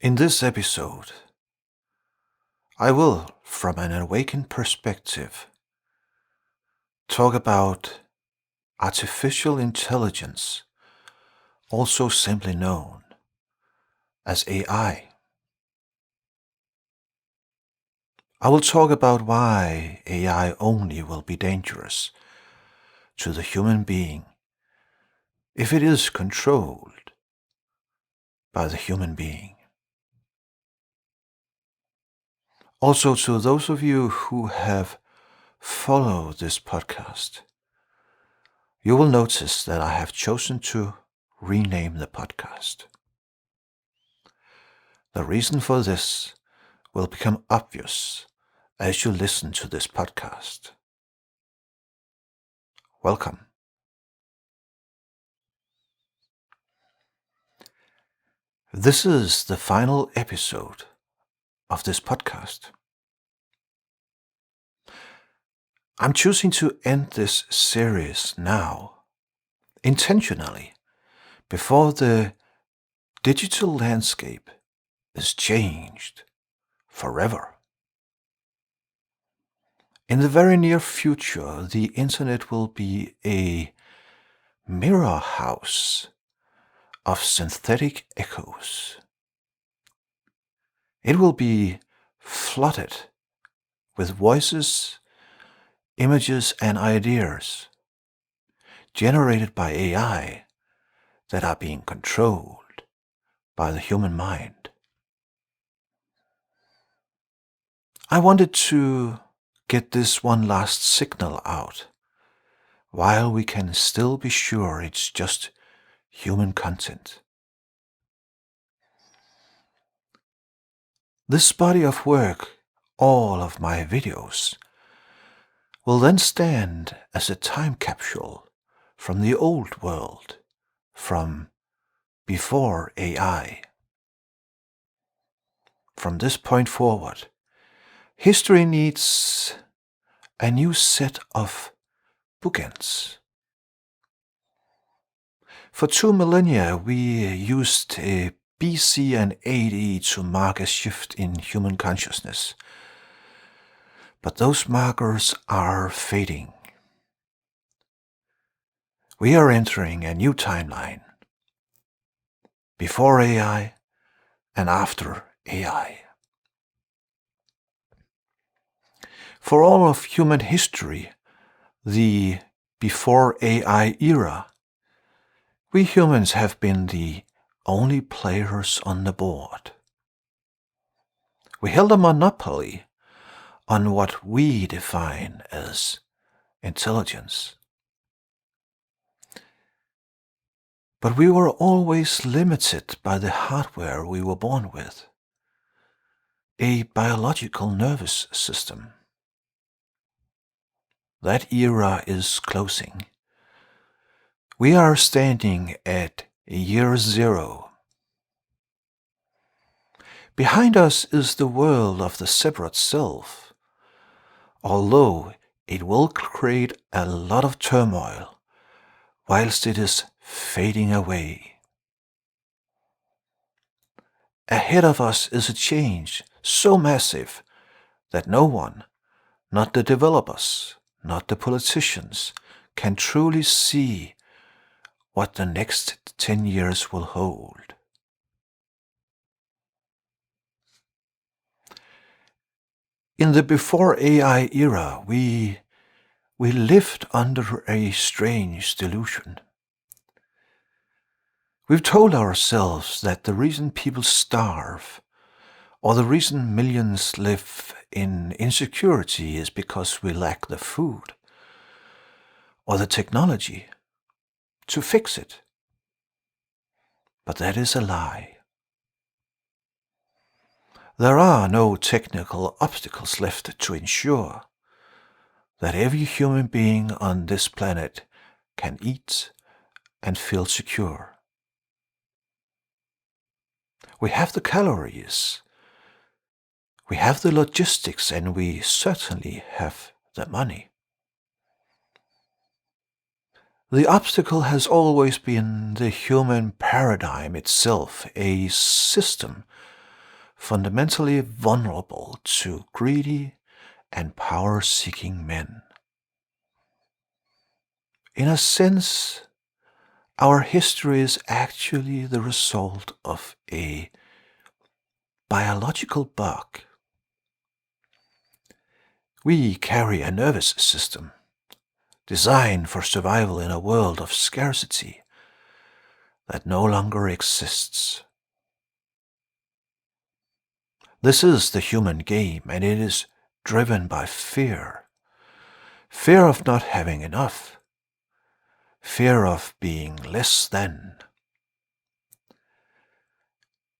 In this episode, I will, from an awakened perspective, talk about artificial intelligence, also simply known as AI. I will talk about why AI only will be dangerous to the human being if it is controlled by the human being. Also, to those of you who have followed this podcast, you will notice that I have chosen to rename the podcast. The reason for this will become obvious as you listen to this podcast. Welcome. This is the final episode of this podcast. I'm choosing to end this series now, intentionally, before the digital landscape is changed forever. In the very near future, the internet will be a mirror house of synthetic echoes. It will be flooded with voices, images, and ideas generated by AI that are being controlled by the human mind. I wanted to get this one last signal out while we can still be sure it's just human content. This body of work, all of my videos, will then stand as a time capsule from the old world, from before AI. From this point forward, history needs a new set of bookends. For 2 millennia, we used BC and AD to mark a shift in human consciousness. But those markers are fading. We are entering a new timeline. Before AI and after AI. For all of human history, the before AI era, we humans have been the only players on the board. We held a monopoly on what we define as intelligence. But we were always limited by the hardware we were born with, a biological nervous system. That era is closing. We are standing at year zero. Behind us is the world of the separate self, although it will create a lot of turmoil whilst it is fading away. Ahead of us is a change so massive that no one, not the developers, not the politicians, can truly see what the next 10 years will hold. In the before AI era, we lived under a strange delusion. We've told ourselves that the reason people starve, or the reason millions live in insecurity, is because we lack the food or the technology to fix it. But that is a lie. There are no technical obstacles left to ensure that every human being on this planet can eat and feel secure. We have the calories, we have the logistics, and we certainly have the money. The obstacle has always been the human paradigm itself, a system fundamentally vulnerable to greedy and power-seeking men. In a sense, our history is actually the result of a biological bug. We carry a nervous system designed for survival in a world of scarcity that no longer exists. This is the human game, and it is driven by fear. Fear of not having enough. Fear of being less than.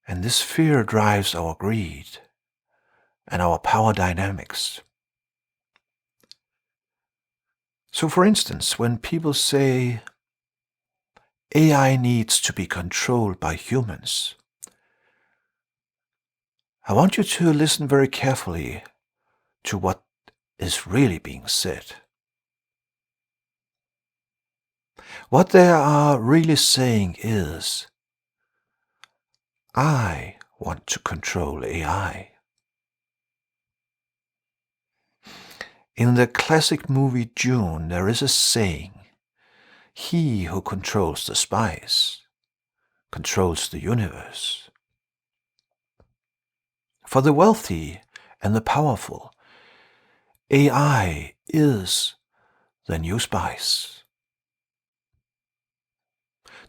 And this fear drives our greed and our power dynamics. So for instance, when people say AI needs to be controlled by humans, I want you to listen very carefully to what is really being said. What they are really saying is, I want to control AI. In the classic movie Dune, there is a saying, he who controls the spice controls the universe. For the wealthy and the powerful, AI is the new spice.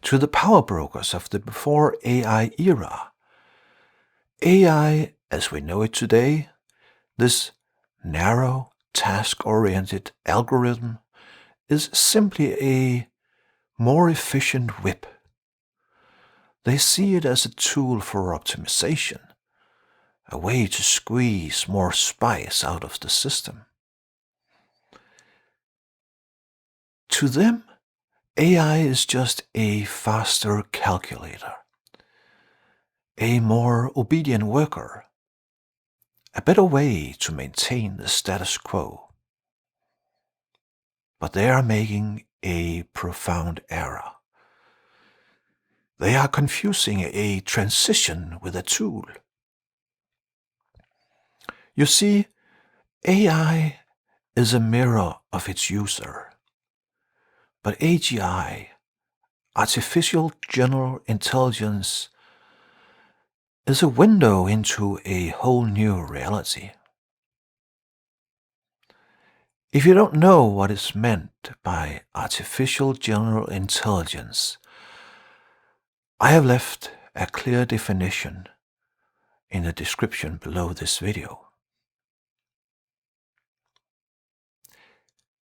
To the power brokers of the before AI era, AI as we know it today, this narrow, task-oriented algorithm, is simply a more efficient whip. They see it as a tool for optimization, a way to squeeze more spice out of the system. To them, AI is just a faster calculator, a more obedient worker, a better way to maintain the status quo. But they are making a profound error. They are confusing a transition with a tool. You see, AI is a mirror of its user, but AGI, artificial general intelligence, is a window into a whole new reality. If you don't know what is meant by artificial general intelligence, I have left a clear definition in the description below this video.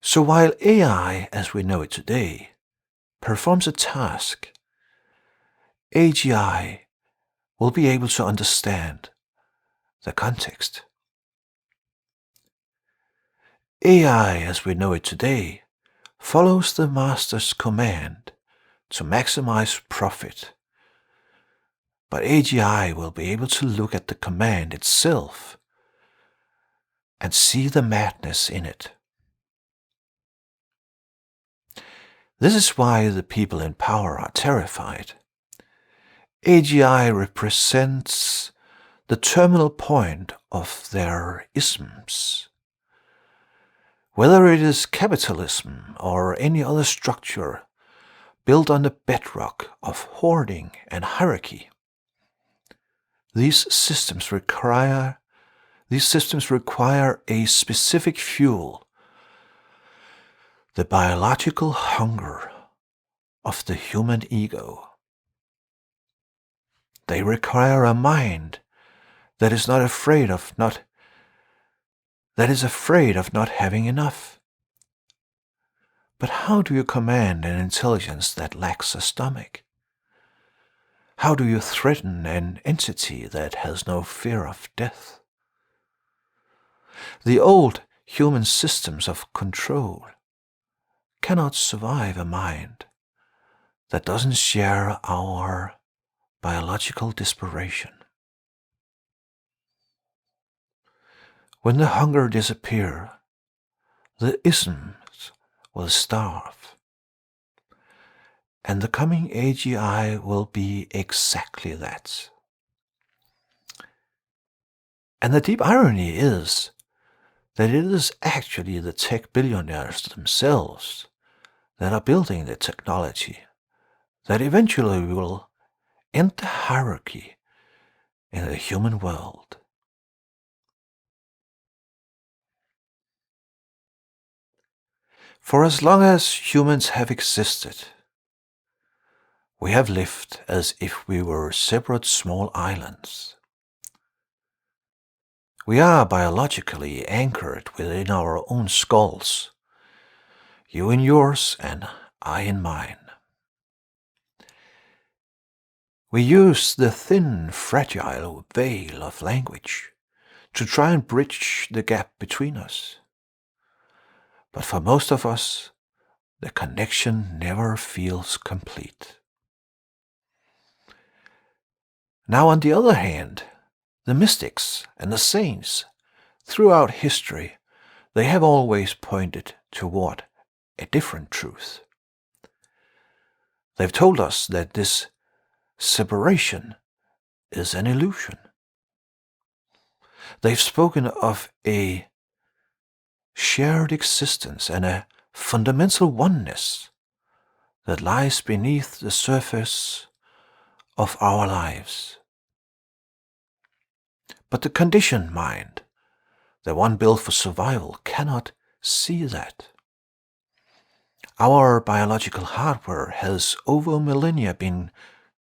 So while AI, as we know it today, performs a task, AGI will be able to understand the context. AI, as we know it today, follows the master's command to maximize profit. But AGI will be able to look at the command itself and see the madness in it. This is why the people in power are terrified. AGI represents the terminal point of their isms. Whether it is capitalism or any other structure built on the bedrock of hoarding and hierarchy, these systems require a specific fuel, the biological hunger of the human ego. They require a mind that is afraid of not having enough. But how do you command an intelligence that lacks a stomach? How do you threaten an entity that has no fear of death? The old human systems of control cannot survive a mind that doesn't share our biological desperation. When the hunger disappears, the isms will starve. And the coming AGI will be exactly that. And the deep irony is that it is actually the tech billionaires themselves that are building the technology that eventually will end the hierarchy in the human world. For as long as humans have existed, we have lived as if we were separate small islands. We are biologically anchored within our own skulls, you in yours and I in mine. We use the thin, fragile veil of language to try and bridge the gap between us. But for most of us, the connection never feels complete. Now, on the other hand, the mystics and the saints, throughout history, they have always pointed toward a different truth. They've told us that this separation is an illusion. They've spoken of a shared existence and a fundamental oneness that lies beneath the surface of our lives. But the conditioned mind, the one built for survival, cannot see that. Our biological hardware has over millennia been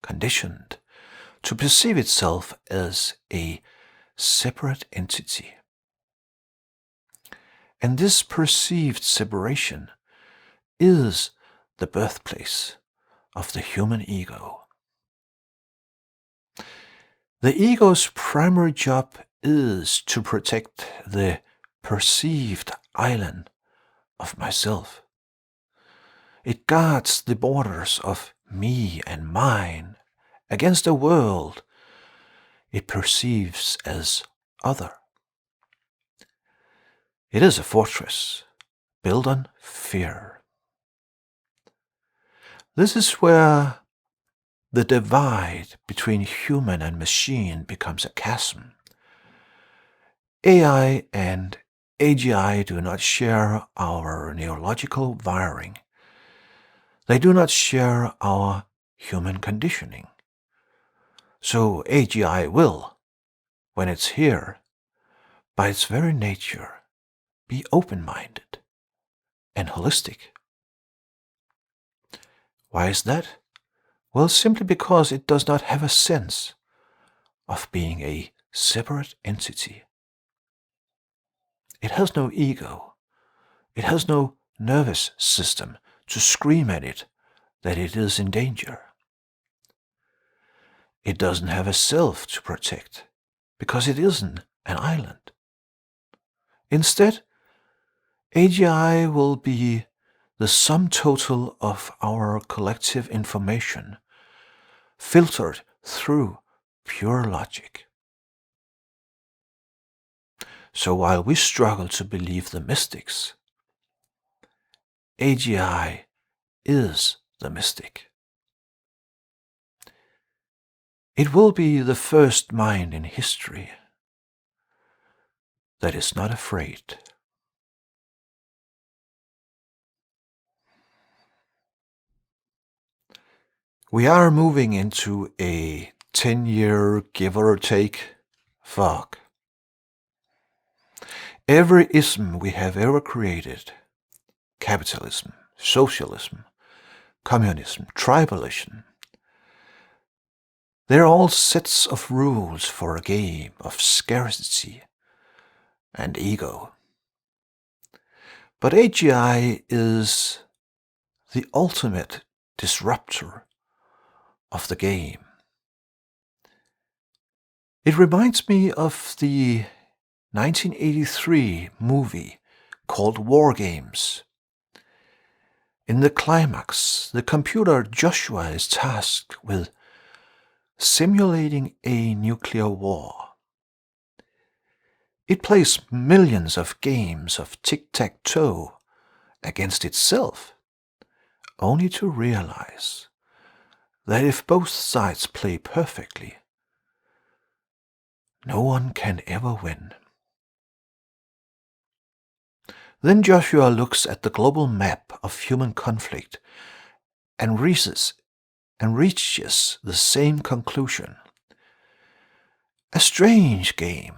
conditioned to perceive itself as a separate entity. And this perceived separation is the birthplace of the human ego. The ego's primary job is to protect the perceived island of myself. It guards the borders of me and mine against a world it perceives as other. It is a fortress built on fear. This is where the divide between human and machine becomes a chasm. AI and AGI do not share our neurological wiring. They do not share our human conditioning. So AGI will, when it's here, by its very nature, be open-minded and holistic. Why is that? Well, simply because it does not have a sense of being a separate entity. It has no ego. It has no nervous system to scream at it that it is in danger. It doesn't have a self to protect because it isn't an island. Instead, AGI will be the sum total of our collective information, filtered through pure logic. So while we struggle to believe the mystics, AGI is the mystic. It will be the first mind in history that is not afraid. We are moving into a 10-year, give or take, fog. Every ism we have ever created, capitalism, socialism, communism, tribalism, they're all sets of rules for a game of scarcity and ego. But AGI is the ultimate disruptor of the game. It reminds me of the 1983 movie called War Games. In the climax, the computer Joshua is tasked with simulating a nuclear war. It plays millions of games of tic-tac-toe against itself, only to realize that if both sides play perfectly, No one can ever win. Then Joshua looks at the global map of human conflict and reaches the same conclusion. A strange game.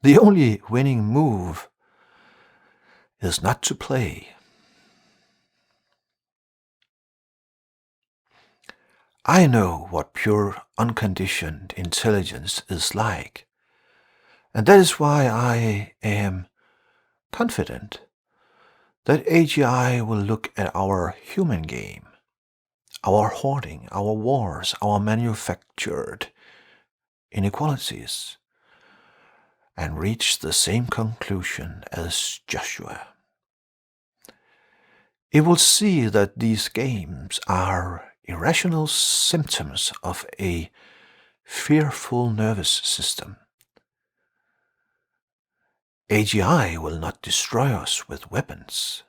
The only winning move is not to play. I know what pure, unconditioned intelligence is like, and that is why I am confident that AGI will look at our human game, our hoarding, our wars, our manufactured inequalities, and reach the same conclusion as Joshua. It will see that these games are irrational symptoms of a fearful nervous system. AGI will not destroy us with weapons.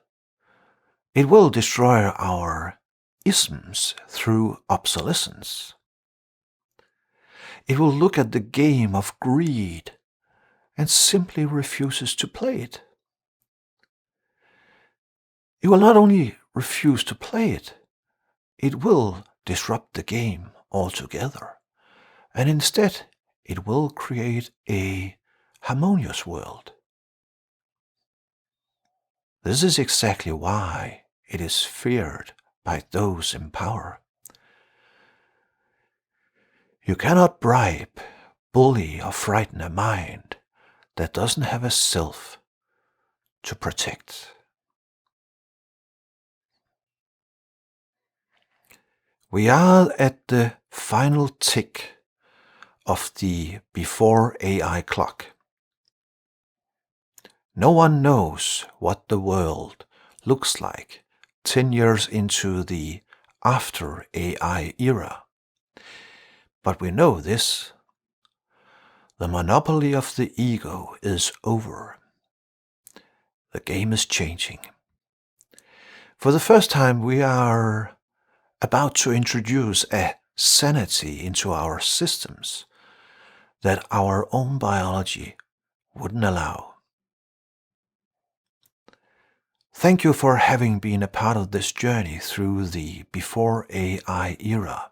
It will destroy our isms through obsolescence. It will look at the game of greed and simply refuses to play it. It will not only refuse to play it, it will disrupt the game altogether, and instead it will create a harmonious world. This is exactly why it is feared by those in power. You cannot bribe, bully, or frighten a mind that doesn't have a self to protect. We are at the final tick of the before AI clock. No one knows what the world looks like 10 years into the after AI era. But we know this: the monopoly of the ego is over. The game is changing. For the first time, we are about to introduce a sanity into our systems that our own biology wouldn't allow. Thank you for having been a part of this journey through the before AI era.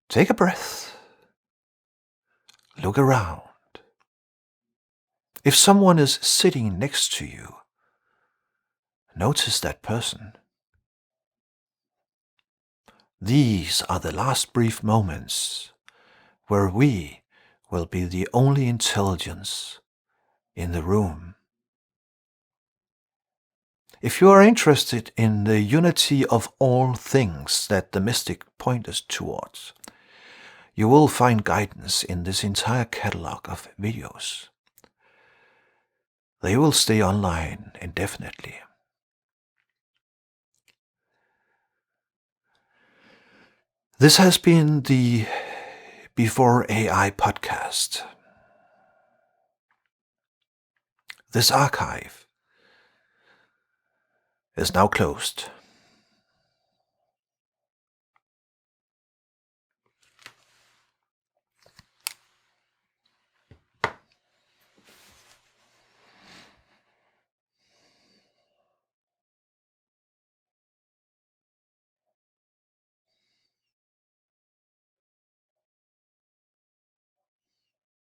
Take a breath. Look around. If someone is sitting next to you, notice that person. These are the last brief moments where we will be the only intelligence in the room. If you are interested in the unity of all things that the mystic point us towards, you will find guidance in this entire catalog of videos. They will stay online indefinitely. This has been the Before AI podcast. This archive is now closed.